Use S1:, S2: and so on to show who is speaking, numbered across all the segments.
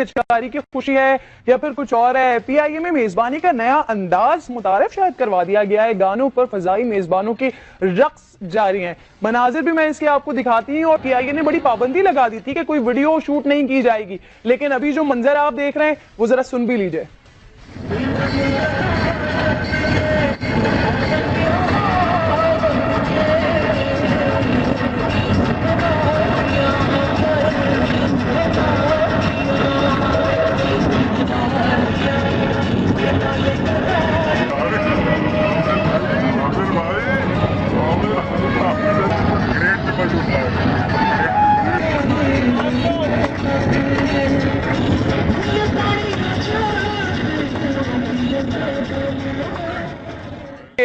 S1: पिचकारी की खुशी है या फिर कुछ और है। पीआईए में मेजबानी का नया अंदाज मुतारिफ शायद करवा दिया गया है। गानों पर फजाई मेजबानों की रक्स जारी हैं। मनाजिर भी मैं इसके आपको दिखाती हूँ। और पीआईए ने बड़ी पाबंदी लगा दी थी कि कोई वीडियो शूट नहीं की जाएगी, लेकिन अभी जो मंजर आप देख रहे हैं वो जरा सुन भी लीजिए।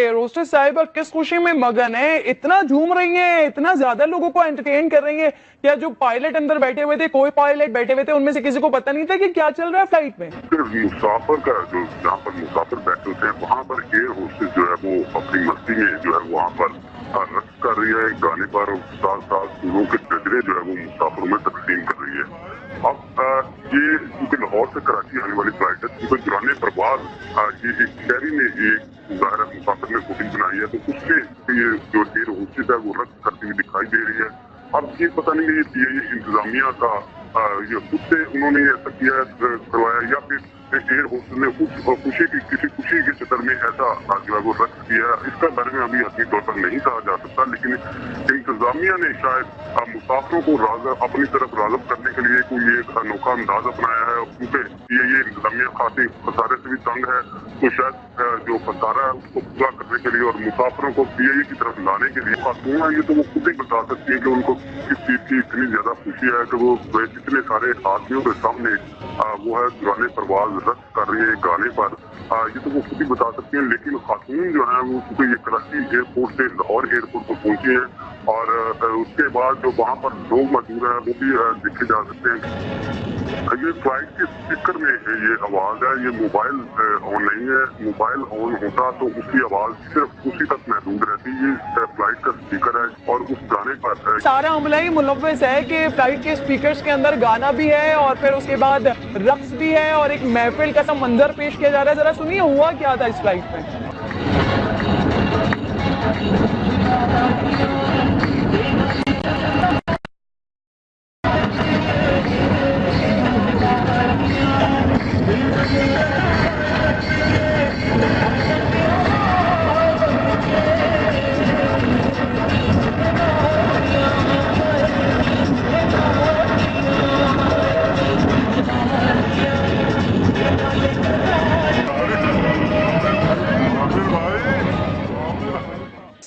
S1: रोस्टर साहिबा किस खुशी में मगन है, इतना झूम रही हैं, इतना ज्यादा लोगों को एंटरटेन कर रही हैं। क्या जो पायलट अंदर बैठे हुए थे, कोई पायलट बैठे हुए थे, उनमें से किसी को पता नहीं था कि क्या चल रहा है फ्लाइट में?
S2: मुसाफिर का जो जहाँ पर मुसाफिर बैठे होते हैं वहाँ पर एयर होस्टेस जो है वो अपनी मस्ती में जो है वहाँ पर रक्स कर रही है गाने पर, और साथ साथ फूलों के गजरे जो है वो मुसाफिरों में तकसीम कर रही है। अब ये क्योंकि लाहौर से कराची आने वाली फ्लाइट है, क्योंकि दुराने परवाज ये एक शहरी ने एक ज़ाहिर मुसाफिर ने फुटेज बनाई है, तो उससे ये जो एयर होस्टेस है वो रक्स करती हुई दिखाई दे रही है। अब ये पता नहीं ये इंतजामिया का ये खुद से उन्होंने ऐसा किया करवाया या फिर एयर होस्टेस ने खुशी की किसी खुशी के चक्कर में ऐसा जो है वो रक्स किया, इसका बारे में अभी हकीकी तौर पर नहीं कहा जा सकता। लेकिन इंतजामिया ने शायद मुसाफिरों को अपनी तरफ राग़िब करने के लिए कोई एक अनोखा अंदाज अपनाया है। और क्योंकि ये इंतजामिया खासी खसारे से भी तंग है, तो शायद जो खसारा है उसको पूरा करने के लिए और मुसाफिरों को पीआईए की तरफ लाने के लिए खातून है, ये तो वो खुद ही बता सकती है कि उनको किस चीज की इतनी ज्यादा खुशी है कि वो इतने सारे आदमियों के सामने वो है दुराने परवाज रक्स कर रही है गाने पर, ये तो वो खुद ही बता सकती हैं। लेकिन खातून जो है वो क्योंकि ये कराची एयरपोर्ट से लाहौर एयरपोर्ट पर पहुंची है, और उसके बाद जो वहाँ पर लोग मौजूद हैं वो भी देखे जा सकते हैं। ये फ्लाइट के स्पीकर में ये आवाज है, ये मोबाइल ऑन नहीं है। मोबाइल ऑन होता तो उसकी आवाज सिर्फ उसी तक महदूद रहती। ये फ्लाइट का स्पीकर है और उस गाने पर
S1: सारा अमला ही मुलव्वस है कि फ्लाइट के स्पीकर्स के अंदर गाना भी है और फिर उसके बाद रक्स भी है और एक महफिल का सा मंजर पेश किया जा रहा है। जरा सुनिए हुआ क्या था इस फ्लाइट में।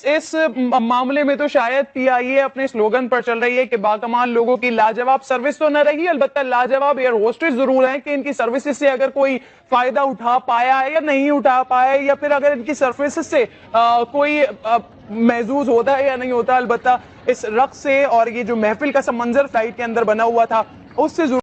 S1: इस मामले में तो शायद पीआईए अपने स्लोगन पर चल रही है कि बाकमाल लोगों की लाजवाब सर्विस तो न रही, अलबत्ता लाजवाब एयर होस्टेस जरूर हैं कि इनकी सर्विसेज से अगर कोई फायदा उठा पाया है या नहीं उठा पाया है, या फिर अगर इनकी सर्विसेज से कोई महसूस होता है या नहीं होता। अलबत्ता इस रक्स से और ये जो महफिल का सा मंजर फ्लाइट के अंदर बना हुआ था उससे